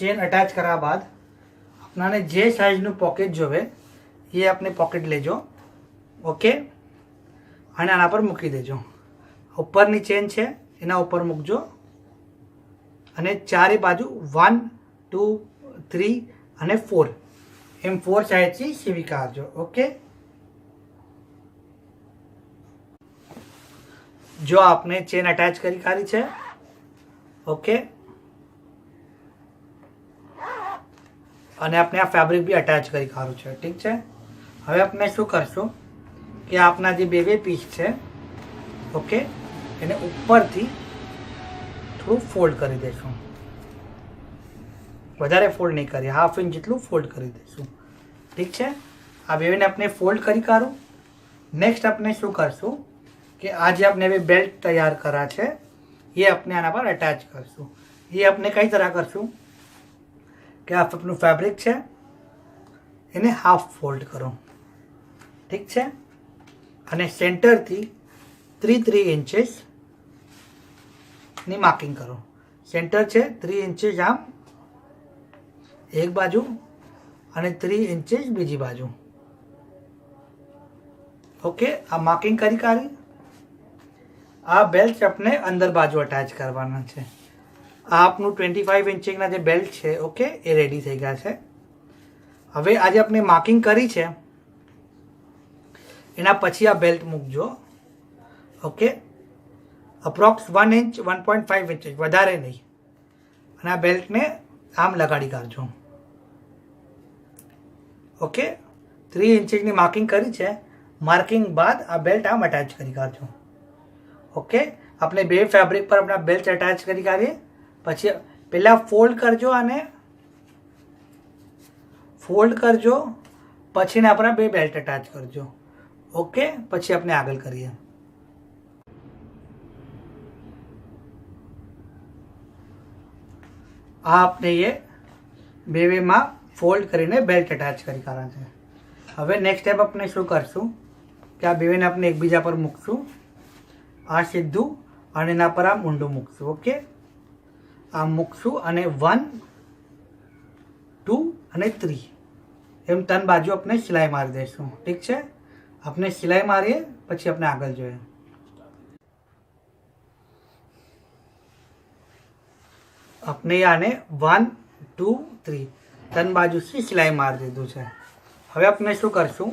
Chain attach કર્યા બાદ આપણાને જે સાઇઝનું પોકેટ જોવે એ આપણે પોકેટ લેજો. ઓકે, અને આના પર મૂકી દેજો. ઉપરની ચેન છે એના ઉપર મૂકજો અને ચારે બાજુ 1 2 3 અને 4 એમ 4 સાઈડથી સીવી કાઢજો. ઓકે, જો આપણે ચેન અટેચ કરી કાઢી છે. ઓકે, અને આપણે આ ફેબ્રિક બી અટેચ કરી કાઢું છે. ઠીક છે, હવે આપણે શું કરશું કે આપના જે બે પીસ છે, ઓકે, એને ઉપરથી થોડું ફોલ્ડ કરી દઈશું. વધારે ફોલ્ડ નહીં કરીએ, 1/2 ઇંચ જેટલું ફોલ્ડ કરી દઈશું. ઠીક છે, આ બેને આપણે ફોલ્ડ કરી કાઢું. નેક્સ્ટ આપણે શું કરશું કે આ જે આપણે હવે બેલ્ટ તૈયાર કર્યા છે એ આપણે આના પર અટેચ કરશું. એ આપણે કઈ તરહ કરશું કે આ આપણું ફેબ્રિક છે એને હાફ ફોલ્ડ કરો. ઠીક છે, અને સેન્ટરથી 3 ઇંચીસ ની માર્કિંગ કરો. સેન્ટર છે 3 ઇંચીસ આમ એક બાજુ અને 3 ઇંચીસ બીજી બાજુ. ઓકે, આ માર્કિંગ કરી કાઢી. આ બેલ્ટ આપણે અંદર બાજુ અટેચ કરવાના છે. આ આપનું 25 ઇંચના જે બેલ્ટ છે, ઓકે, એ રેડી થઈ ગયા છે. હવે આજે આપણે માર્કિંગ કરી છે એના પછી આ બેલ્ટ મૂકજો. ઓકે, અપ્રોક્સ 1 ઇંચ 1.5 ઇંચ, વધારે નહીં. અને આ બેલ્ટને આમ લગાડી કાઢજો. ઓકે, 3 ઇંચની માર્કિંગ કરી છે. માર્કિંગ બાદ આ બેલ્ટ આમ અટેચ કરી કાઢજો. ઓકે, આપણે બે ફેબ્રિક પર આપણા બેલ્ટ અટેચ કરી કાઢીએ. પછી પહેલાં ફોલ્ડ કરજો અને ફોલ્ડ કરજો, પછી આપણા બે બેલ્ટ અટેચ કરજો. ઓકે, પછી આપણે આગળ કરીએ. આ આપણે એ બેમાં ફોલ્ડ કરીને બેલ્ટ અટેચ કરી કાઢ્યા છે. હવે નેક્સ્ટ સ્ટેપ આપણે શું કરશું કે આ બેને આપણે એકબીજા પર મૂકશું. આ સીધું અને એના પર આમ ઊંડું મૂકશું. ઓકે, આમ મૂકશું અને 1 2 અને 3 એમ 3 બાજુ આપણે સિલાઈ મારી દઈશું. ઠીક છે, આપણે સિલાઈ મારીએ પછી આપણે આગળ જોઈએ. આપણે આને 1 2 3 3 બાજુથી સિલાઈ મારી દીધું છે. હવે આપણે શું કરશું